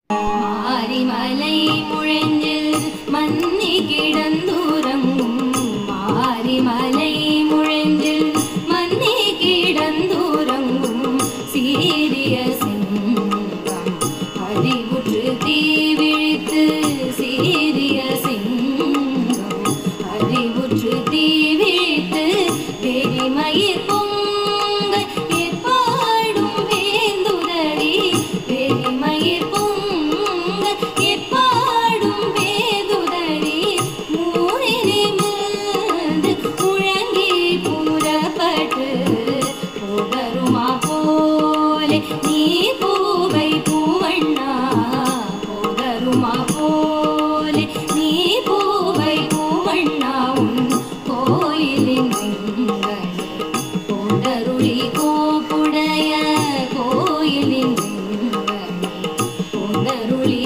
மாரிமலை முழஞ்சில் மன்னி கிடந்துறங்கும் மாரிமலை முழஞ்சில் மன்னி கிடந்துறங்கும் சீரிய சிங்கம் அறிவுற்று தீவிழித்து சீரிய சிங்கம் அறிவுற்று தீவிழித்து வெறிமயிர் பொங்க எப்பாடும் வேந்துதடி வெறிமயிர் நீ பூவை பூவண்ணா போதருமா போலே நீ பூவை பூவண்ணா உன் கோயிலின் வெங்கடே போதருளி கோப்புடைய கோயிலின் வெங்கடே போதருளி